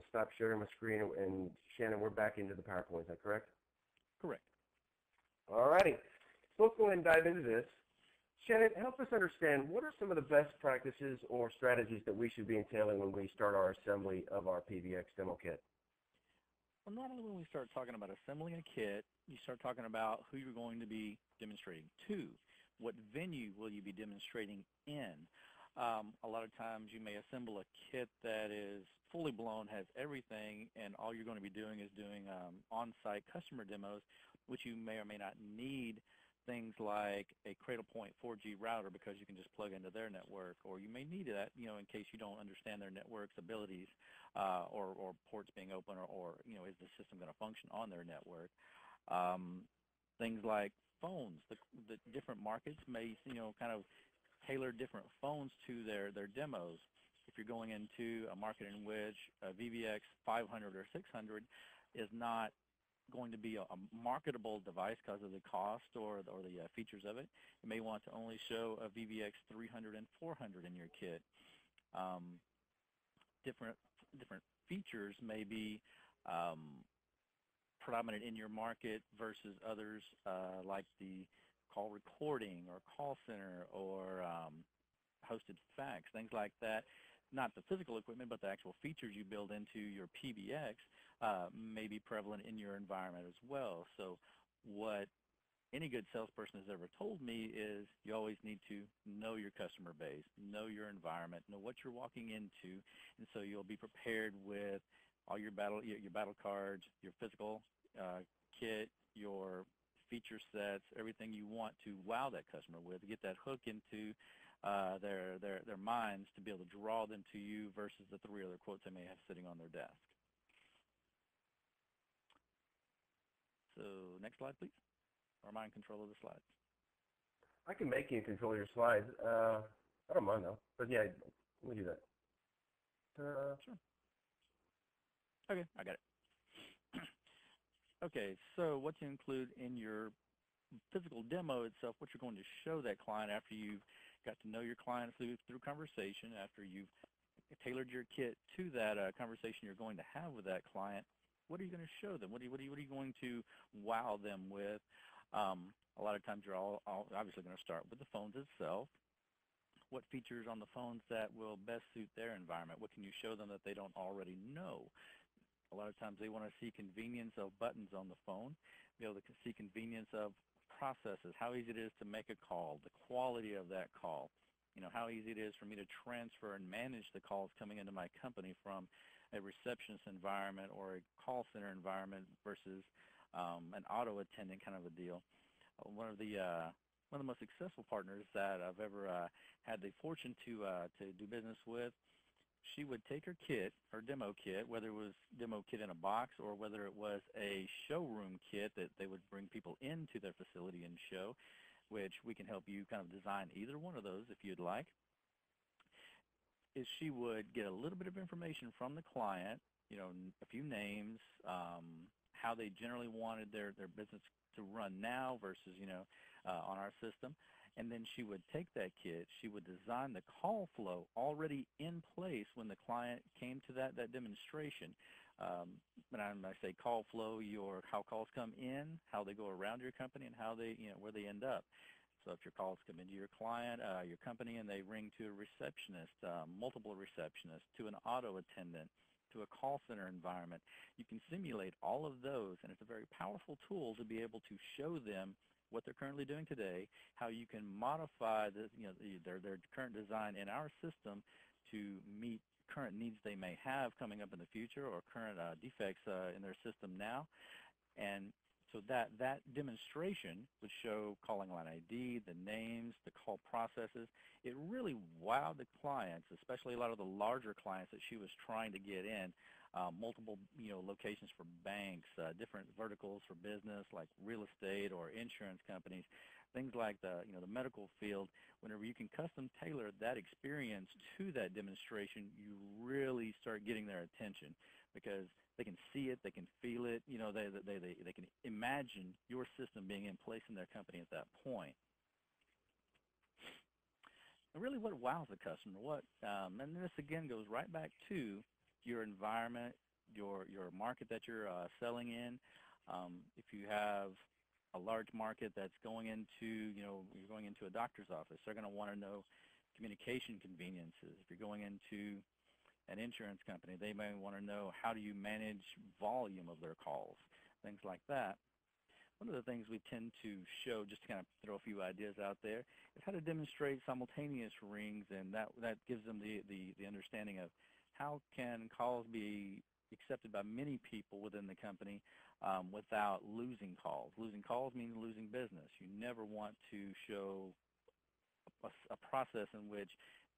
to stop sharing my screen, and Shannon, we're back into the PowerPoint. Is that correct? Correct. All righty. So let's go ahead and dive into this. Shannon, help us understand what are some of the best practices or strategies that we should be entailing when we start our assembly of our PBX demo kit? Well, normally when we start talking about assembling a kit, you start talking about who you're going to be demonstrating to. What venue will you be demonstrating in? A lot of times you may assemble a kit that is fully blown, has everything, and all you're going to be doing is doing on-site customer demos, which you may or may not need things like a Cradlepoint 4G router because you can just plug into their network, or you may need that, in case you don't understand their network's abilities or ports being open, or is the system going to function on their network. Things like phones. The different markets may, kind of tailor different phones to their demos. If you're going into a market in which a VBX 500 or 600 is not going to be a marketable device because of the cost or the features of it, you may want to only show a VBX 300 and 400 in your kit. Different features may be predominant in your market versus others, like the call recording or call center or hosted fax, things like that. Not the physical equipment, but the actual features you build into your PBX may be prevalent in your environment as well. So what any good salesperson has ever told me is you always need to know your customer base, know your environment, know what you're walking into, and so you'll be prepared with all your battle cards, your physical kit, your feature sets, everything you want to wow that customer with, to get that hook into their minds to be able to draw them to you versus the 3 other quotes they may have sitting on their desk. So next slide, please. Or am I in control of the slides? I can make you in control of your slides. I don't mind though, but yeah, let me do that. Sure. Okay, I got it. Okay, so what to include in your physical demo itself, what you're going to show that client after you've got to know your client through conversation, after you've tailored your kit to that conversation you're going to have with that client. What are you going to show them? What are you going to wow them with? A lot of times you're all obviously going to start with the phones itself. What features on the phones that will best suit their environment? What can you show them that they don't already know? A lot of times they want to see convenience of buttons on the phone, be able to see convenience of processes, how easy it is to make a call, the quality of that call, how easy it is for me to transfer and manage the calls coming into my company from a receptionist environment or a call center environment versus an auto attendant kind of a deal. One of the most successful partners that I've ever had the fortune to do business with, she would take her kit, her demo kit, whether it was demo kit in a box or whether it was a showroom kit that they would bring people into their facility and show, which we can help you kind of design either one of those if you'd like, is she would get a little bit of information from the client, a few names, how they generally wanted their business to run now versus, on our system. And then she would take that kit, she would design the call flow already in place when the client came to that demonstration. When I say call flow, how calls come in, how they go around your company, and how they, where they end up. So if your calls come into your client, your company, and they ring to a receptionist, multiple receptionists, to an auto attendant, to a call center environment, you can simulate all of those, and it's a very powerful tool to be able to show them what they're currently doing today, how you can modify their current design in our system to meet current needs they may have coming up in the future or current defects in their system now. And so that demonstration would show calling line ID, the names, the call processes. It really wowed the clients, especially a lot of the larger clients that she was trying to get in, multiple locations for banks, different verticals for business like real estate or insurance companies, things like the medical field. Whenever you can custom tailor that experience to that demonstration, you really start getting their attention because they can see it, they can feel it, they can imagine your system being in place in their company at that point. And really what wows the customer, and this again goes right back to your environment, your market that you're selling in. If you have a large market that's going into, you're going into a doctor's office, they're going to want to know communication conveniences. If you're going into an insurance company, they may want to know how do you manage volume of their calls, things like that. One of the things we tend to show, just to kind of throw a few ideas out there, is how to demonstrate simultaneous rings, and that gives them the understanding of how can calls be accepted by many people within the company without losing calls. Losing calls means losing business. You never want to show a process in which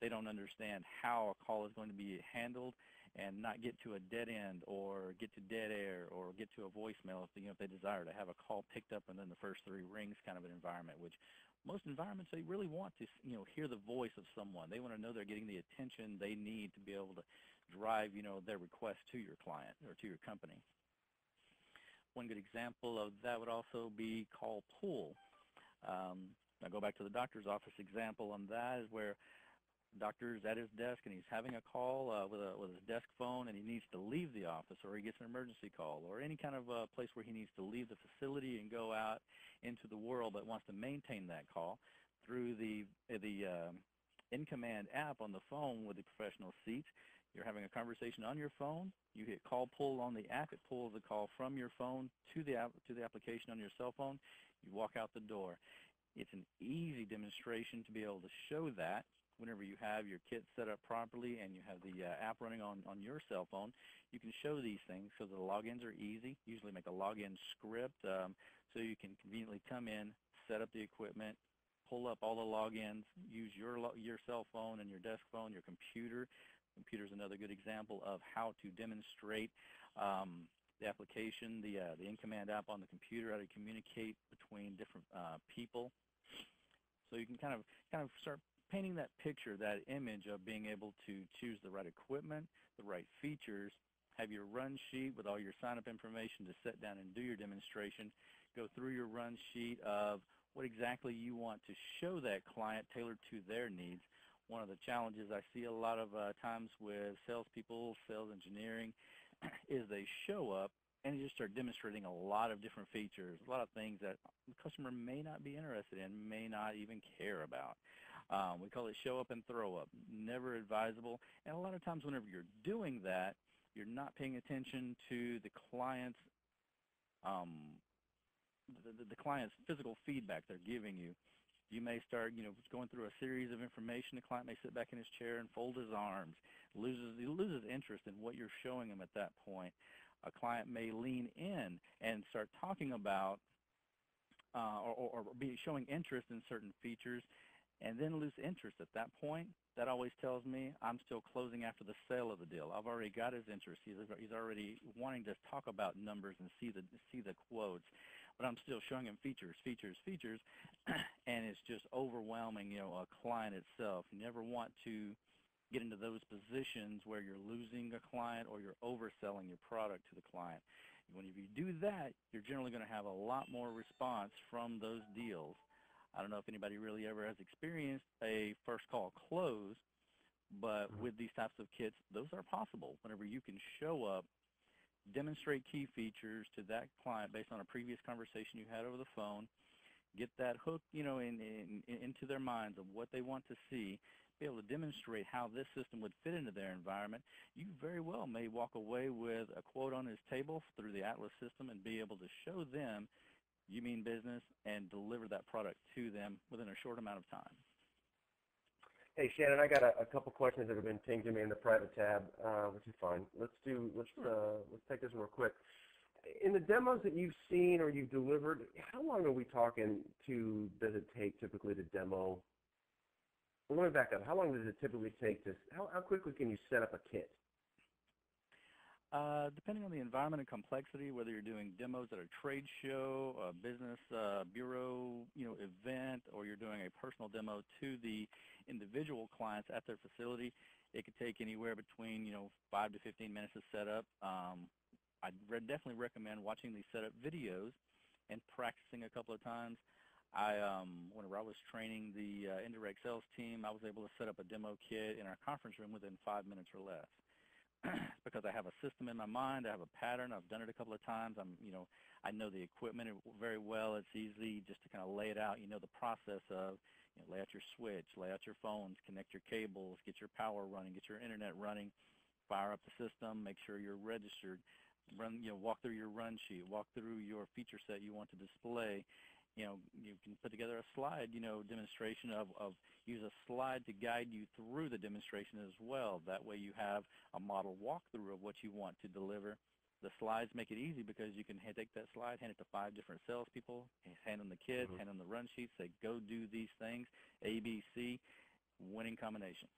they don't understand how a call is going to be handled and not get to a dead end or get to dead air or get to a voicemail if they desire to have a call picked up and then the first 3 rings kind of an environment, which most environments, they really want to hear the voice of someone. They want to know they're getting the attention they need to be able to drive their request to your client or to your company. One good example of that would also be call pull. I go back to the doctor's office example on that, is where doctor's at his desk and he's having a call with his desk phone, and he needs to leave the office, or he gets an emergency call, or any kind of place where he needs to leave the facility and go out into the world, but wants to maintain that call through the in-command app on the phone with the professional seats. You're having a conversation on your phone. You hit call pull on the app. It pulls the call from your phone to the application on your cell phone. You walk out the door. It's an easy demonstration to be able to show that whenever you have your kit set up properly and you have the app running on your cell phone. You can show these things because the logins are easy. Usually make a login script so you can conveniently come in, set up the equipment, pull up all the logins, use your cell phone and your desk phone, your computer. Computer is another good example of how to demonstrate the application, the in-command app on the computer, how to communicate between different people. So you can kind of start painting that picture, that image of being able to choose the right equipment, the right features, have your run sheet with all your sign-up information to sit down and do your demonstration, go through your run sheet of what exactly you want to show that client tailored to their needs. One of the challenges I see a lot of times with salespeople, sales engineering, is they show up and you just start demonstrating a lot of different features, a lot of things that the customer may not be interested in, may not even care about. We call it show up and throw up, never advisable. And a lot of times whenever you're doing that, you're not paying attention to the client's the client's physical feedback they're giving you. You may start, going through a series of information. The client may sit back in his chair and fold his arms. He loses interest in what you're showing him at that point. A client may lean in and start talking about or be showing interest in certain features and then lose interest at that point. That always tells me I'm still closing after the sale of the deal. I've already got his interest. He's already wanting to talk about numbers and see the quotes, but I'm still showing him features, and it's just overwhelming, a client itself. You never want to get into those positions where you're losing a client or you're overselling your product to the client. When you do that, you're generally going to have a lot more response from those deals. I don't know if anybody really ever has experienced a first call close, but with these types of kits, those are possible. Whenever you can show up, demonstrate key features to that client based on a previous conversation you had over the phone, get that hook, into their minds of what they want to see, be able to demonstrate how this system would fit into their environment, you very well may walk away with a quote on his table through the Atlas system and be able to show them you mean business and deliver that product to them within a short amount of time. Hey, Shannon, I got a couple questions that have been pinged to me in the private tab, which is fine. Let's take this real quick. In the demos that you've seen or you've delivered, how long are we talking does it take typically to demo? Well, let me back up. How long does it typically take how quickly can you set up a kit? Depending on the environment and complexity, whether you're doing demos at a trade show, a business bureau, event, or you're doing a personal demo to the individual clients at their facility, it could take anywhere between 5 to 15 minutes to set up. I'd definitely recommend watching these setup videos and practicing a couple of times. Whenever I was training the indirect sales team, I was able to set up a demo kit in our conference room within 5 minutes or less. because I have a system in my mind. I have a pattern. I've done it a couple of times. I know the equipment very well. It's easy just to kind of lay it out. You know the process of, lay out your switch, lay out your phones, connect your cables, get your power running, get your internet running, fire up the system, make sure you're registered, walk through your run sheet, walk through your feature set you want to display. You can put together a slide, demonstration of use a slide to guide you through the demonstration as well. That way you have a model walkthrough of what you want to deliver. The slides make it easy because you can take that slide, hand it to 5 different salespeople, hand them the kit, hand them the run sheet, say, go do these things, A, B, C, winning combination.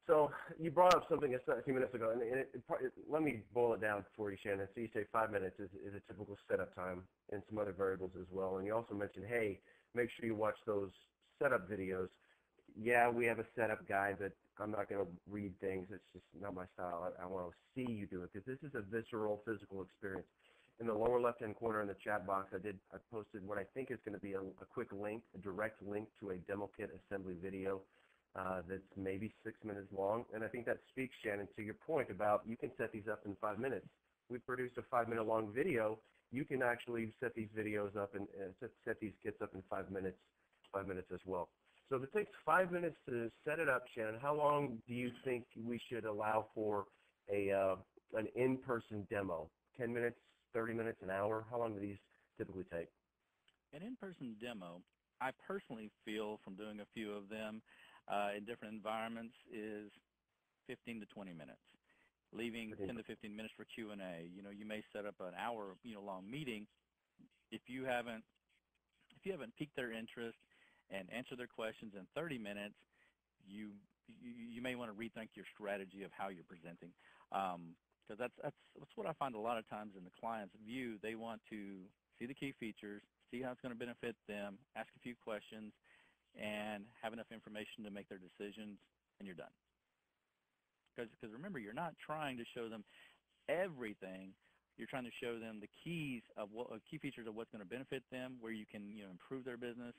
So you brought up something a few minutes ago, and let me boil it down for you, Shannon. So you say 5 minutes is a typical setup time and some other variables as well. And you also mentioned, hey, make sure you watch those setup videos. Yeah, we have a setup guide, but I'm not going to read things. It's just not my style. I want to see you do it because this is a visceral, physical experience. In the lower left-hand corner in the chat box, I posted what I think is going to be a quick link, a direct link to a demo kit assembly video. That's maybe 6 minutes long, and I think that speaks, Shannon, to your point about you can set these up in 5 minutes. We produced a 5-minute long video. You can actually set these videos up and set these kits up in 5 minutes as well. So if it takes 5 minutes to set it up, Shannon, how long do you think we should allow for an in-person demo? 10 minutes, 30 minutes, an hour? How long do these typically take? An in-person demo, I personally feel from doing a few of them, in different environments is 15 to 20 minutes, leaving 10 to 15 minutes for Q&A. You may set up an hour, long meeting. If you haven't piqued their interest and answered their questions in 30 minutes, you may want to rethink your strategy of how you're presenting. Because that's what I find a lot of times in the client's view. They want to see the key features, see how it's going to benefit them, ask a few questions, and have enough information to make their decisions, and you're done. Because remember, you're not trying to show them everything. You're trying to show them the key features of what's going to benefit them, where you can improve their business,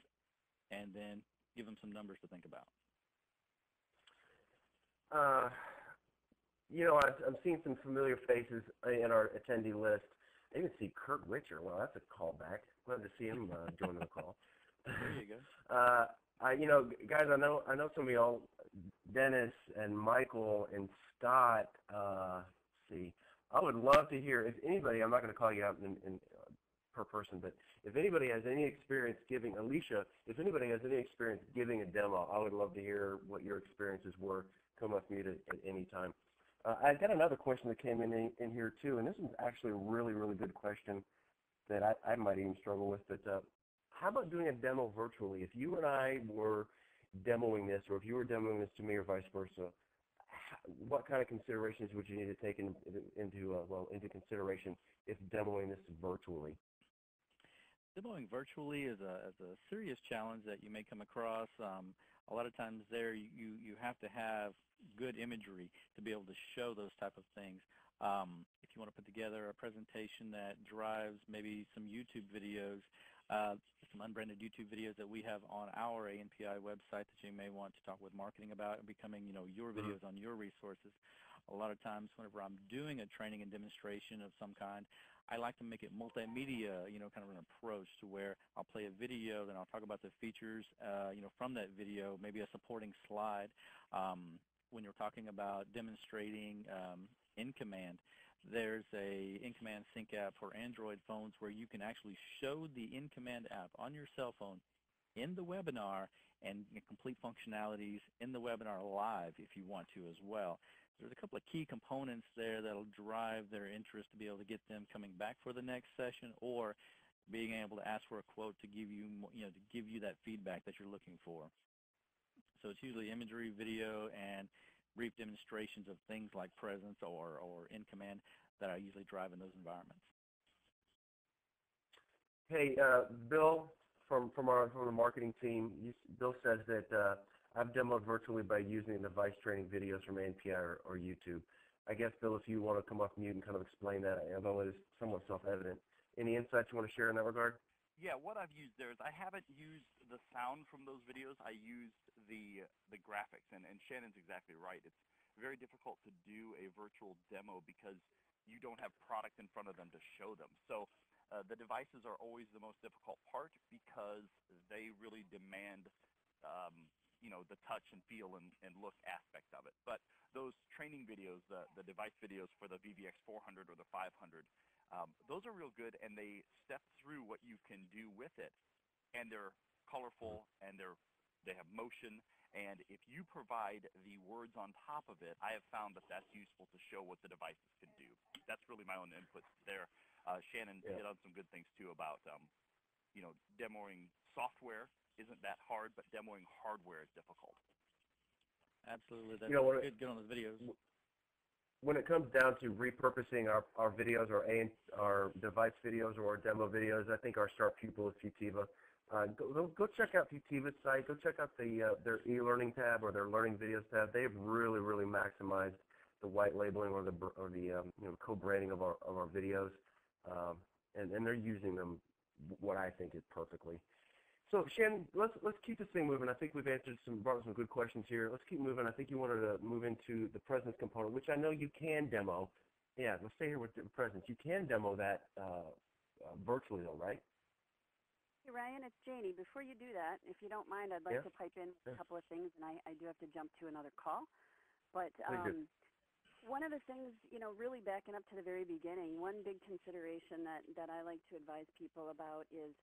and then give them some numbers to think about. I'm seeing some familiar faces in our attendee list. I even see Kurt Richer. Well, that's a callback. Glad to see him join the call. There you go. Guys, I know some of y'all, Dennis and Michael and Scott. I would love to hear if anybody. I'm not going to call you out in per person, but if anybody has any experience giving, Alicia, if anybody has any experience giving a demo, I would love to hear what your experiences were. Come off mute at any time. I got another question that came in here too, and this is actually a really, really good question that I might even struggle with. But how about doing a demo virtually? If you and I were demoing this, or if you were demoing this to me, or vice versa, what kind of considerations would you need to take into consideration if demoing this virtually? Demoing virtually is a serious challenge that you may come across. A lot of times there you have to have good imagery to be able to show those type of things. If you want to put together a presentation that drives maybe some YouTube videos, some unbranded YouTube videos that we have on our ANPI website that you may want to talk with marketing about and becoming, your videos on your resources. A lot of times whenever I'm doing a training and demonstration of some kind, I like to make it multimedia, kind of an approach to where I'll play a video, then I'll talk about the features, from that video, maybe a supporting slide. When you're talking about demonstrating in-command, there's a in-command sync app for Android phones where you can actually show the in-command app on your cell phone in the webinar and complete functionalities in the webinar live if you want to as well. There's a couple of key components there that'll drive their interest to be able to get them coming back for the next session, or being able to ask for a quote to give you, to give you that feedback that you're looking for. So it's usually imagery, video, and brief demonstrations of things like presence or in command that I usually drive in those environments. Hey, Bill, from the marketing team, Bill says that I've demoed virtually by using the device training videos from ANPI or YouTube. I guess, Bill, if you want to come off mute and kind of explain that, although it is somewhat self-evident. Any insights you want to share in that regard? Yeah, what I've used there is I haven't used the sound from those videos. I used the graphics, and Shannon's exactly right. very difficult to do a virtual demo because you don't have product in front of them to show them. So the devices are always the most difficult part because they really demand the touch and feel and look aspect of it. But those training videos, the device videos for the VVX 400 or the 500, those are real good, and they step through what you can do with it, and they're colorful, and they have motion, and if you provide the words on top of it, I have found that that's useful to show what the devices can do. That's really my own input there. Shannon hit on some good things, too, about demoing software isn't that hard, but demoing hardware is difficult. Absolutely. That's good on those videos. When it comes down to repurposing our videos, our device videos or our demo videos, I think our star pupil is Futiva. Go check out Futiva's site. Go check out their e-learning tab or their learning videos tab. They've really, really maximized the white labeling or the co-branding of our videos, and they're using them what I think is perfectly. So Shannon, let's keep this thing moving. I think we've brought some good questions here. Let's keep moving. I think you wanted to move into the presence component, which I know you can demo. Yeah, let's stay here with the presence. You can demo that virtually, though, right? Hey, Ryan, it's Janie. Before you do that, if you don't mind, I'd like to pipe in a couple of things, and I do have to jump to another call. But one of the things, really backing up to the very beginning, one big consideration that I like to advise people about is,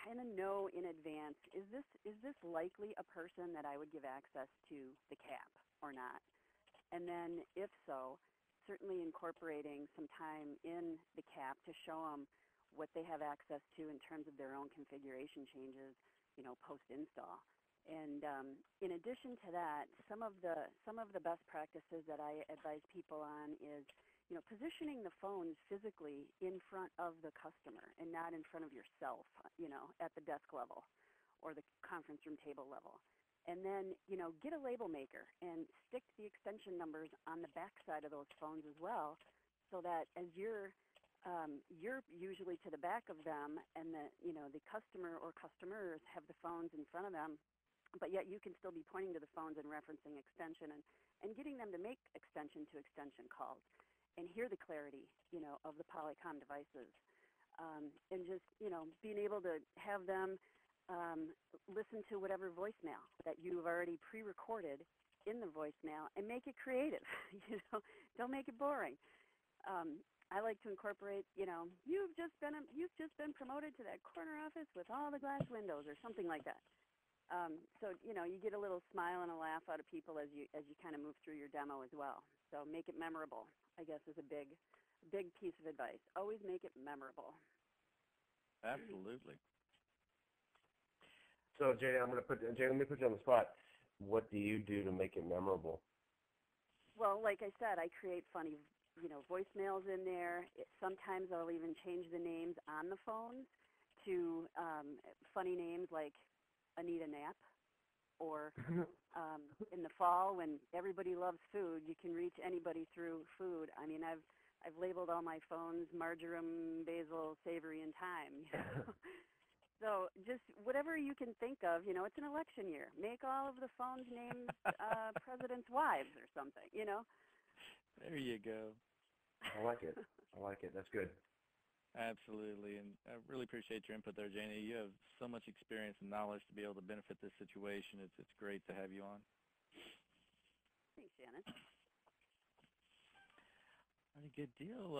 kind of know in advance, is this likely a person that I would give access to the CAP or not? And then if so, certainly incorporating some time in the CAP to show them what they have access to in terms of their own configuration changes, post-install. And in addition to that, some of the best practices that I advise people on is, positioning the phones physically in front of the customer and not in front of yourself, at the desk level or the conference room table level. And then, get a label maker and stick the extension numbers on the back side of those phones as well, so that as you're usually to the back of them, and the customer or customers have the phones in front of them, but yet you can still be pointing to the phones and referencing extension and getting them to make extension to extension calls and hear the clarity, of the Polycom devices. And just, being able to have them listen to whatever voicemail that you've already pre-recorded in the voicemail and make it creative. Don't make it boring. I like to incorporate, you've just been promoted to that corner office with all the glass windows or something like that. So, you get a little smile and a laugh out of people as you kind of move through your demo as well. So make it memorable, I guess, is a big piece of advice. Always make it memorable. Absolutely. So, Jay, let me put you on the spot. What do you do to make it memorable? Well, like I said, I create funny, voicemails in there. Sometimes I'll even change the names on the phones to funny names like Anita Nap, or in the fall when everybody loves food, you can reach anybody through food. I mean, I've labeled all my phones marjoram, basil, savory, and thyme. So just whatever you can think of, it's an election year. Make all of the phones named presidents' wives or something, There you go. I like it. That's good. Absolutely, and I really appreciate your input there, Janie. You have so much experience and knowledge to be able to benefit this situation. It's great to have you on. Thanks, Shannon. Good deal.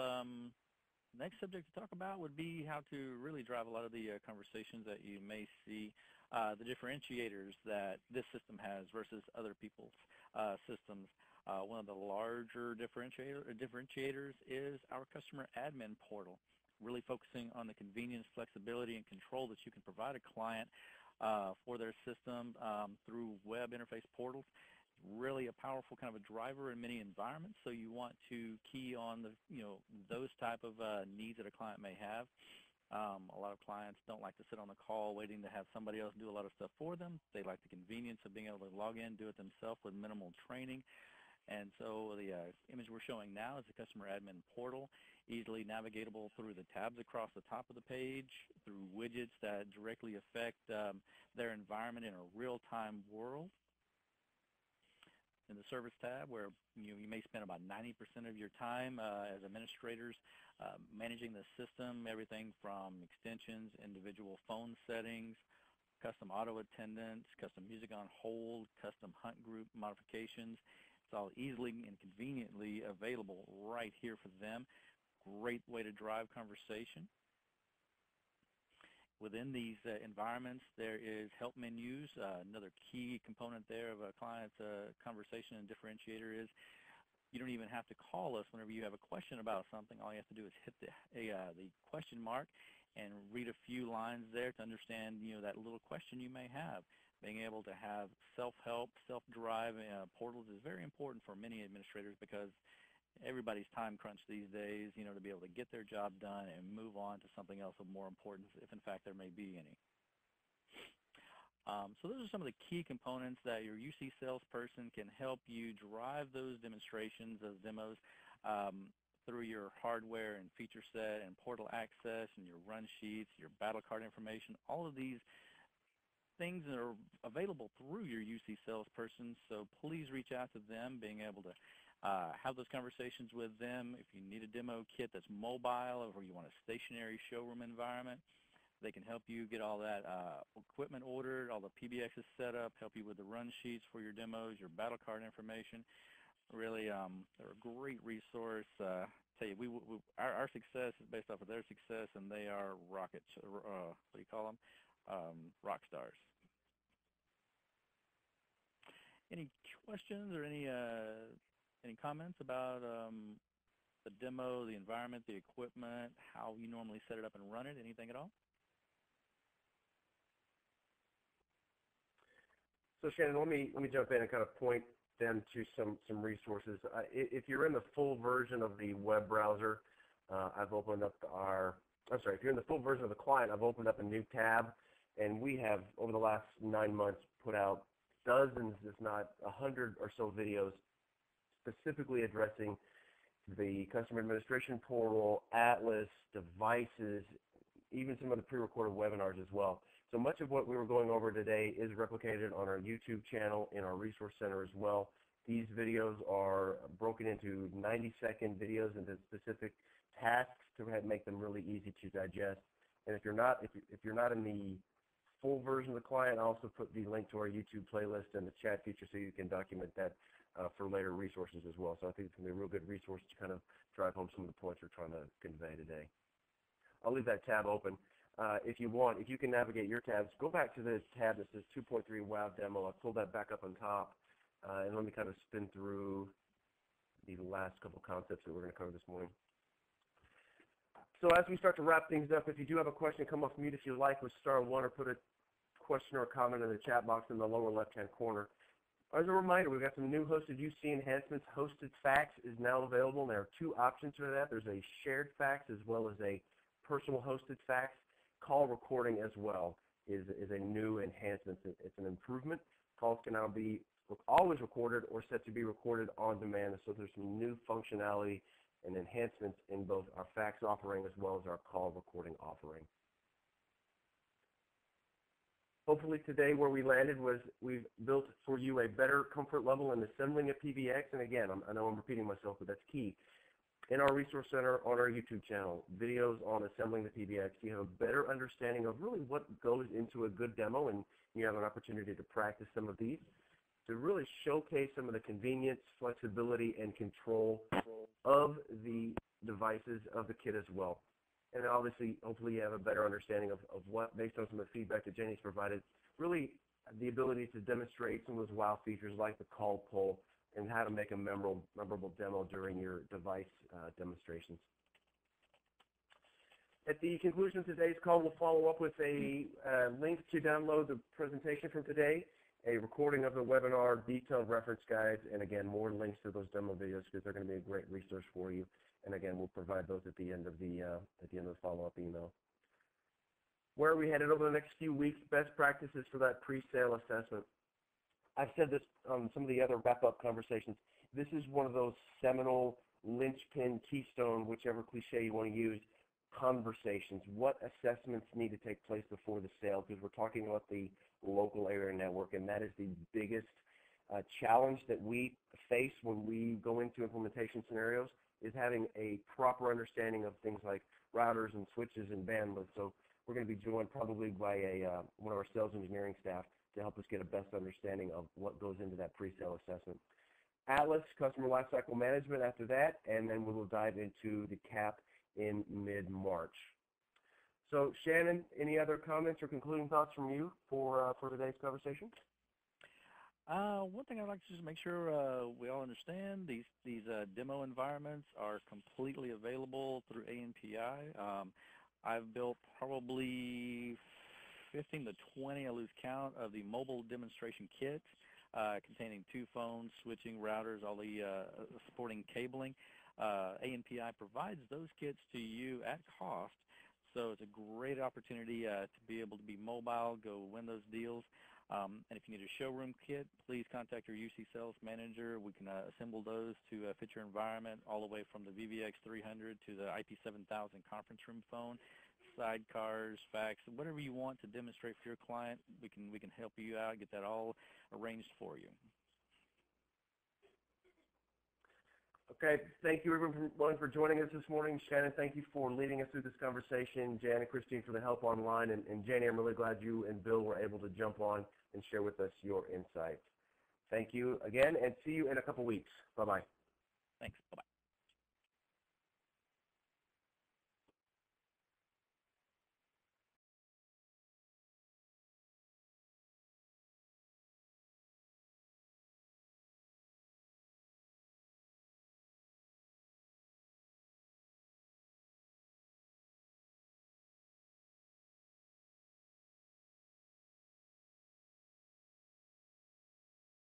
Next subject to talk about would be how to really drive a lot of the conversations that you may see, the differentiators that this system has versus other people's systems. One of the larger differentiators is our customer admin portal, really focusing on the convenience, flexibility, and control that you can provide a client for their system through web interface portals. Really a powerful kind of a driver in many environments, so you want to key on the those type of needs that a client may have. A lot of clients don't like to sit on the call waiting to have somebody else do a lot of stuff for them. They like the convenience of being able to log in, do it themselves with minimal training. And so the image we're showing now is the customer admin portal, easily navigatable through the tabs across the top of the page, through widgets that directly affect their environment in a real-time world. in the service tab, where you may spend about 90% of your time as administrators managing the system, everything from extensions, individual phone settings, custom auto attendance, custom music on hold, custom hunt group modifications. It's all easily and conveniently available right here for them. Great way to drive conversation. Within these environments, there is help menus. Another key component there of a client's conversation and differentiator is you don't even have to call us whenever you have a question about something. All you have to do is hit the question mark and read a few lines there to understand, that little question you may have. Being able to have self-help, self-drive portals is very important for many administrators because everybody's time crunched these days, to be able to get their job done and move on to something else of more importance, if in fact there may be any. So those are some of the key components that your UC salesperson can help you drive those demonstrations, those demos, through your hardware and feature set and portal access and your run sheets, your battle card information. All of these things are available through your UC salesperson, so please reach out to them, being able to have those conversations with them. If you need a demo kit that's mobile or you want a stationary showroom environment, they can help you get all that equipment ordered, all the PBXs set up, help you with the run sheets for your demos, your battle card information. Really, they're a great resource. Tell you, our success is based off of their success, and they are rockets. What do you call them? Rock stars. Any questions or any comments about the demo, the environment, the equipment, how you normally set it up and run it? Anything at all? So Shannon, let me jump in and kind of point them to some resources. If you're in the full version of the web browser, I've opened up if you're in the full version of the client, I've opened up a new tab, and we have, over the last 9 months, put out dozens, if not 100 or so videos specifically addressing the customer administration portal, Atlas, devices, even some of the pre-recorded webinars as well. So much of what we were going over today is replicated on our YouTube channel, in our resource center as well. These videos are broken into 90-second videos into specific tasks to make them really easy to digest. And if you're not in the full version of the client, I also put the link to our YouTube playlist and the chat feature so you can document that for later resources as well. So I think it's going to be a real good resource to kind of drive home some of the points we're trying to convey today. I'll leave that tab open. If you can navigate your tabs, go back to the tab that says 2.3 WOW Demo. I'll pull that back up on top, and let me kind of spin through the last couple concepts that we're going to cover this morning. So as we start to wrap things up, if you do have a question, come off mute if you like with *1 or put a question or a comment in the chat box in the lower left-hand corner. As a reminder, we've got some new hosted UC enhancements. Hosted fax is now available, and there are two options for that. There's a shared fax as well as a personal hosted fax. Call recording as well is a new enhancement. It's an improvement. Calls can now be always recorded or set to be recorded on demand. So there's some new functionality and enhancements in both our fax offering as well as our call recording offering. Hopefully today where we landed was we've built for you a better comfort level in assembling a PBX. And again, I know I'm repeating myself, but that's key. In our resource center, on our YouTube channel, videos on assembling the PBX, you have a better understanding of really what goes into a good demo, and you have an opportunity to practice some of these to really showcase some of the convenience, flexibility, and control of the devices of the kit as well. And obviously, hopefully you have a better understanding of what, based on some of the feedback that Jenny's provided, really the ability to demonstrate some of those wow features like the call pull and how to make a memorable demo during your device demonstrations. At the conclusion of today's call, we'll follow up with a link to download the presentation from today, a recording of the webinar, detailed reference guides, and again, more links to those demo videos because they're going to be a great resource for you. And again, we'll provide those at the end of the follow-up email. Where are we headed over the next few weeks? Best practices for that pre-sale assessment. I've said this on some of the other wrap-up conversations. This is one of those seminal linchpin, keystone, whichever cliche you want to use, conversations. What assessments need to take place before the sale? Because we're talking about the local area network, and that is the biggest challenge that we face when we go into implementation scenarios is having a proper understanding of things like routers and switches and bandwidth. So we're going to be joined probably by one of our sales engineering staff to help us get a best understanding of what goes into that pre-sale assessment. Atlas, Customer Lifecycle Management after that, and then we will dive into the CAP in mid-March. So Shannon, any other comments or concluding thoughts from you for today's conversation? One thing I'd like to just make sure we all understand, these demo environments are completely available through ANPI. I've built probably 15 to 20, I lose count, of the mobile demonstration kits containing 2 phones, switching, routers, all the supporting cabling. ANPI provides those kits to you at cost, so it's a great opportunity to be able to be mobile, go win those deals. And if you need a showroom kit, please contact your UC sales manager. We can assemble those to fit your environment, all the way from the VVX 300 to the IP7000 conference room phone, sidecars, fax, whatever you want to demonstrate for your client. We can help you out, get that all arranged for you. Okay, thank you everyone for joining us this morning. Shannon, thank you for leading us through this conversation. Jan and Christine for the help online. And Janie, I'm really glad you and Bill were able to jump on and share with us your insights. Thank you again, and see you in a couple weeks. Bye-bye. Thanks. Bye-bye.